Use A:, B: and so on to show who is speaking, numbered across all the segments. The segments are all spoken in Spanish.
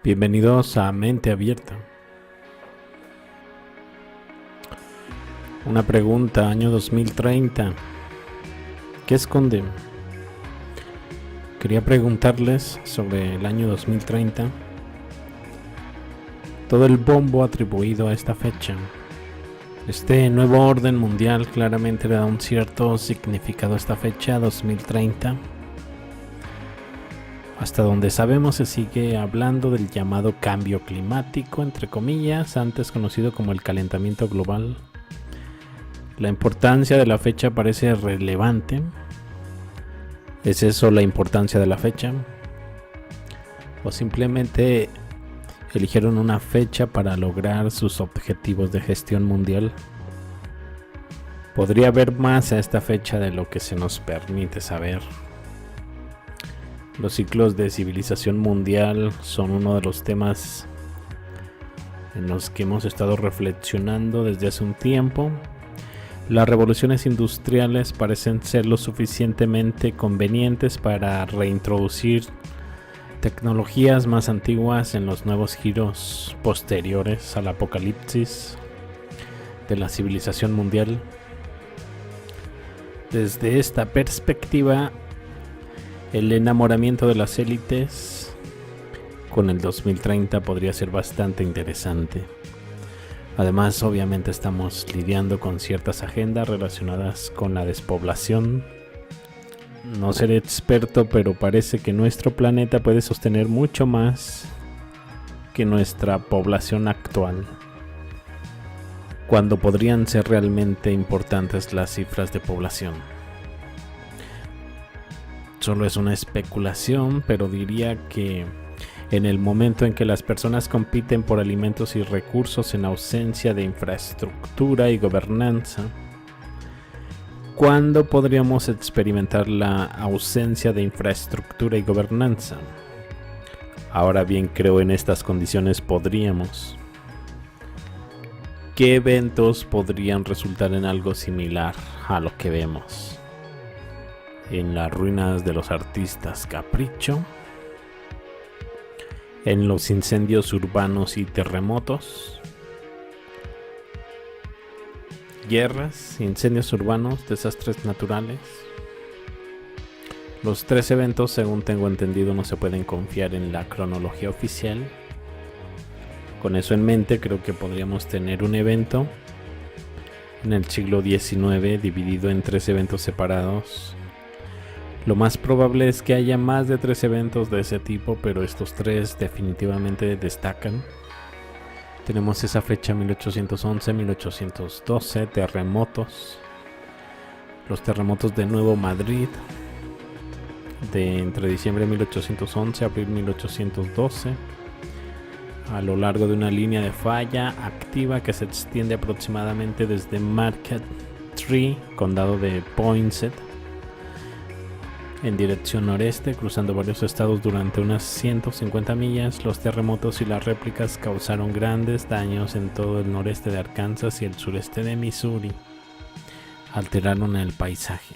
A: Bienvenidos a Mente Abierta. Una pregunta, año 2030. ¿Qué esconde? Quería preguntarles sobre el año 2030. Todo el bombo atribuido a esta fecha. Este nuevo orden mundial claramente le da un cierto significado a esta fecha, 2030. Hasta donde sabemos se sigue hablando del llamado cambio climático, entre comillas, antes conocido como el calentamiento global. La importancia de la fecha parece relevante. ¿Es eso la importancia de la fecha? ¿O simplemente eligieron una fecha para lograr sus objetivos de gestión mundial? Podría haber más a esta fecha de lo que se nos permite saber. Los ciclos de civilización mundial son uno de los temas en los que hemos estado reflexionando desde hace un tiempo. Las revoluciones industriales parecen ser lo suficientemente convenientes para reintroducir tecnologías más antiguas en los nuevos giros posteriores al apocalipsis de la civilización mundial. Desde esta perspectiva, el enamoramiento de las élites con el 2030 podría ser bastante interesante. Además, obviamente estamos lidiando con ciertas agendas relacionadas con la despoblación. No seré experto, pero parece que nuestro planeta puede sostener mucho más que nuestra población actual, cuando podrían ser realmente importantes las cifras de población. Solo es una especulación, pero diría que en el momento en que las personas compiten por alimentos y recursos en ausencia de infraestructura y gobernanza, ¿cuándo podríamos experimentar la ausencia de infraestructura y gobernanza? Ahora bien, creo en estas condiciones podríamos. ¿Qué eventos podrían resultar en algo similar a lo que vemos en las ruinas de los artistas Capricho, en los incendios urbanos y terremotos, guerras, incendios urbanos, desastres naturales? Los tres eventos, según tengo entendido, no se pueden confiar en la cronología oficial. Con eso en mente, creo que podríamos tener un evento en el siglo XIX dividido en tres eventos separados. Lo más probable es que haya más de 3 eventos de ese tipo, pero estos 3 definitivamente destacan. Tenemos esa fecha 1811-1812, terremotos. Los terremotos de Nuevo Madrid, de entre diciembre de 1811 a abril 1812, a lo largo de una línea de falla activa que se extiende aproximadamente desde Market Tree, condado de Poinsett, en dirección noreste, cruzando varios estados durante unas 150 millas. Los terremotos y las réplicas causaron grandes daños en todo el noreste de Arkansas y el sureste de Missouri. Alteraron el paisaje.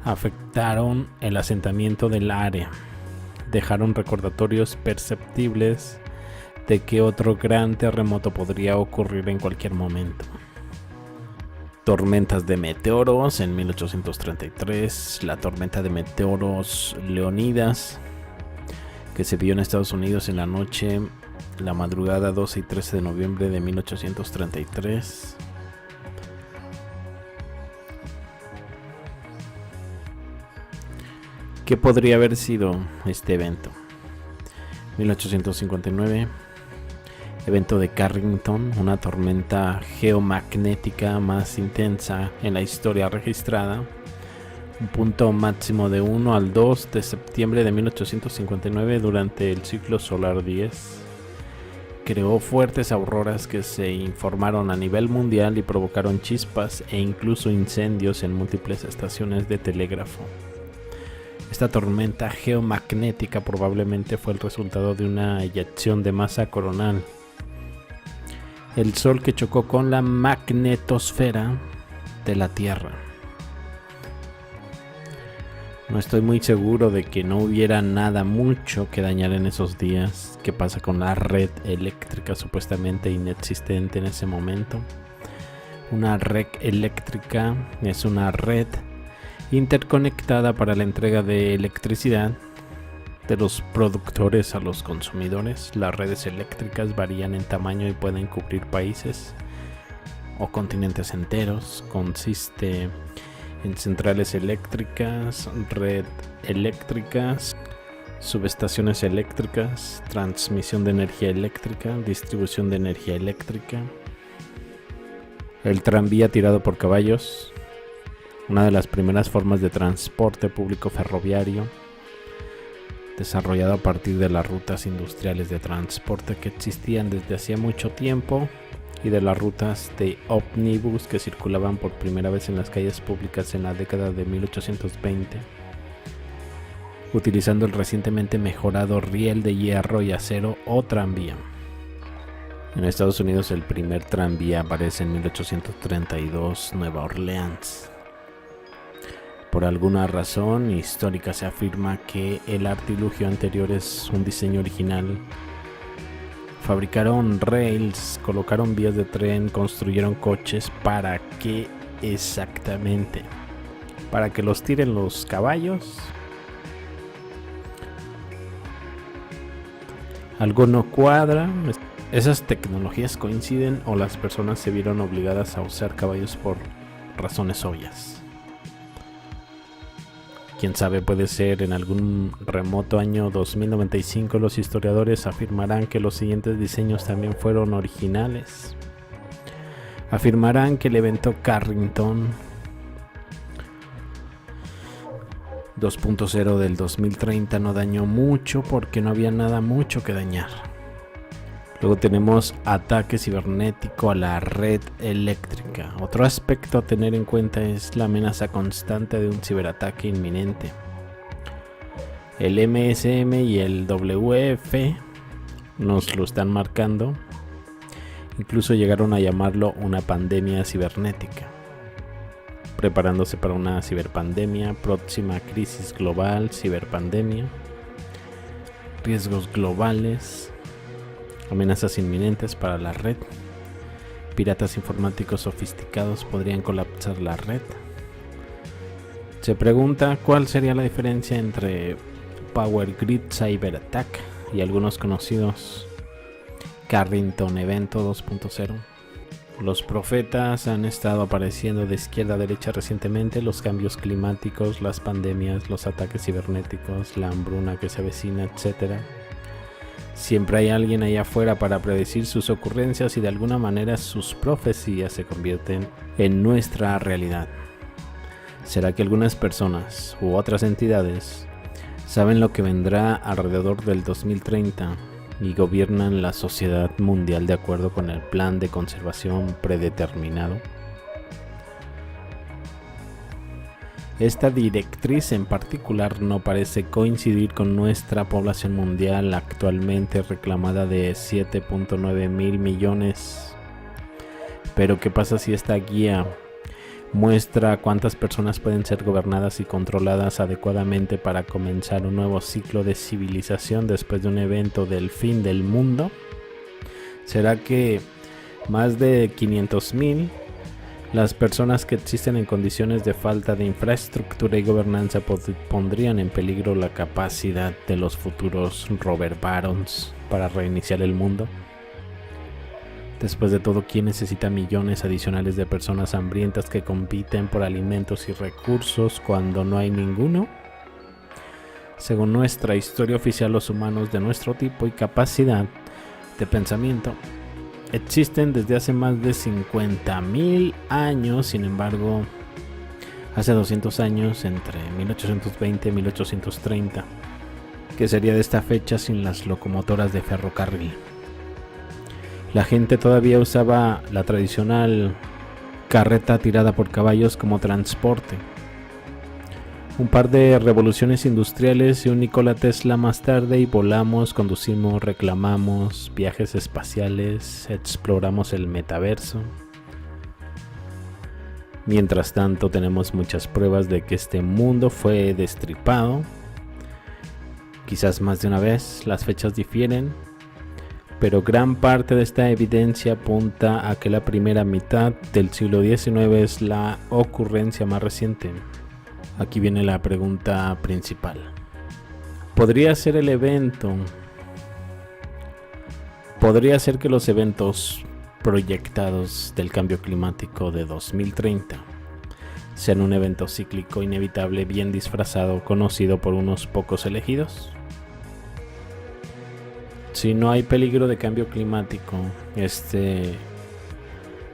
A: Afectaron el asentamiento del área. Dejaron recordatorios perceptibles de que otro gran terremoto podría ocurrir en cualquier momento. Tormentas de meteoros en 1833, la tormenta de meteoros Leonidas, que se vio en Estados Unidos en la madrugada 12 y 13 de noviembre de 1833. ¿Qué podría haber sido este evento? 1859. Evento de Carrington, una tormenta geomagnética más intensa en la historia registrada. Un punto máximo de 1 al 2 de septiembre de 1859 durante el ciclo solar 10. Creó fuertes auroras que se informaron a nivel mundial y provocaron chispas e incluso incendios en múltiples estaciones de telégrafo. Esta tormenta geomagnética probablemente fue el resultado de una eyección de masa coronal. El Sol que chocó con la magnetosfera de la Tierra. No estoy muy seguro de que no hubiera nada mucho que dañar en esos días. ¿Qué pasa con la red eléctrica supuestamente inexistente en ese momento? Una red eléctrica es una red interconectada para la entrega de electricidad de los productores a los consumidores. Las redes eléctricas varían en tamaño y pueden cubrir países o continentes enteros. Consiste en centrales eléctricas, red eléctricas, subestaciones eléctricas, transmisión de energía eléctrica, distribución de energía eléctrica. El tranvía tirado por caballos, una de las primeras formas de transporte público ferroviario, desarrollado a partir de las rutas industriales de transporte que existían desde hacía mucho tiempo y de las rutas de ómnibus que circulaban por primera vez en las calles públicas en la década de 1820, utilizando el recientemente mejorado riel de hierro y acero o tranvía. En Estados Unidos el primer tranvía aparece en 1832, Nueva Orleans. Por alguna razón histórica se afirma que el artilugio anterior es un diseño original. Fabricaron rails, colocaron vías de tren, construyeron coches. ¿Para qué exactamente? ¿Para que los tiren los caballos? Algo no cuadra. ¿Esas tecnologías coinciden o las personas se vieron obligadas a usar caballos por razones obvias? Quién sabe, puede ser en algún remoto año 2095 los historiadores afirmarán que los siguientes diseños también fueron originales. Afirmarán que el evento Carrington 2.0 del 2030 no dañó mucho porque no había nada mucho que dañar. Luego tenemos ataque cibernético a la red eléctrica. Otro aspecto a tener en cuenta es la amenaza constante de un ciberataque inminente. El MSM y el WF nos lo están marcando. Incluso llegaron a llamarlo una pandemia cibernética. Preparándose para una ciberpandemia, próxima crisis global, ciberpandemia, riesgos globales, amenazas inminentes para la red. Piratas informáticos sofisticados podrían colapsar la red. Se pregunta cuál sería la diferencia entre Power Grid Cyber Attack y algunos conocidos Carrington Evento 2.0. Los profetas han estado apareciendo de izquierda a derecha recientemente. Los cambios climáticos, las pandemias, los ataques cibernéticos, la hambruna que se avecina, etc. Siempre hay alguien allá afuera para predecir sus ocurrencias y de alguna manera sus profecías se convierten en nuestra realidad. ¿Será que algunas personas u otras entidades saben lo que vendrá alrededor del 2030 y gobiernan la sociedad mundial de acuerdo con el plan de conservación predeterminado? Esta directriz en particular no parece coincidir con nuestra población mundial actualmente reclamada de 7.9 mil millones. Pero ¿qué pasa si esta guía muestra cuántas personas pueden ser gobernadas y controladas adecuadamente para comenzar un nuevo ciclo de civilización después de un evento del fin del mundo? ¿Será que más de 500,000 las personas que existen en condiciones de falta de infraestructura y gobernanza pondrían en peligro la capacidad de los futuros Robert Barons para reiniciar el mundo? Después de todo, ¿quién necesita millones adicionales de personas hambrientas que compiten por alimentos y recursos cuando no hay ninguno? Según nuestra historia oficial, los humanos de nuestro tipo y capacidad de pensamiento existen desde hace más de 50,000 años. Sin embargo, hace 200 años, entre 1820 y 1830, ¿qué sería de esta fecha sin las locomotoras de ferrocarril? La gente todavía usaba la tradicional carreta tirada por caballos como transporte. Un par de revoluciones industriales y un Nikola Tesla más tarde y volamos, conducimos, reclamamos, viajes espaciales, exploramos el metaverso. Mientras tanto, tenemos muchas pruebas de que este mundo fue destripado. Quizás más de una vez, las fechas difieren, pero gran parte de esta evidencia apunta a que la primera mitad del siglo XIX es la ocurrencia más reciente. Aquí viene la pregunta principal. ¿Podría ser que los eventos proyectados del cambio climático de 2030 sean un evento cíclico inevitable bien disfrazado, conocido por unos pocos elegidos? Si no hay peligro de cambio climático, este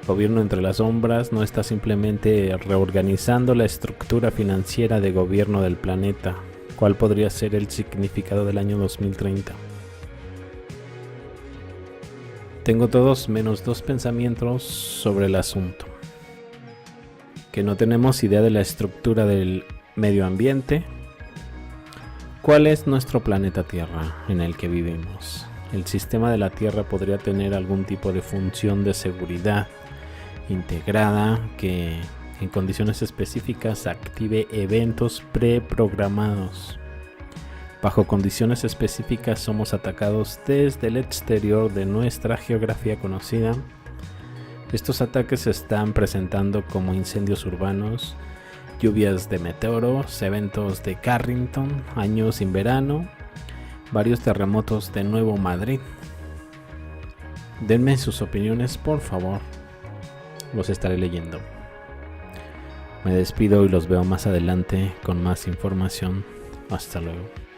A: gobierno entre las sombras no está simplemente reorganizando la estructura financiera de gobierno del planeta. ¿Cuál podría ser el significado del año 2030? Tengo todos menos dos pensamientos sobre el asunto. Que no tenemos idea de la estructura del medio ambiente. ¿Cuál es nuestro planeta Tierra en el que vivimos? El sistema de la Tierra podría tener algún tipo de función de seguridad integrada que en condiciones específicas active eventos preprogramados. Bajo condiciones específicas somos atacados desde el exterior de nuestra geografía conocida. Estos ataques se están presentando como incendios urbanos, lluvias de meteoros, eventos de Carrington, años sin verano, varios terremotos de Nuevo Madrid. Denme sus opiniones, por favor. Los estaré leyendo. Me despido y los veo más adelante con más información. Hasta luego.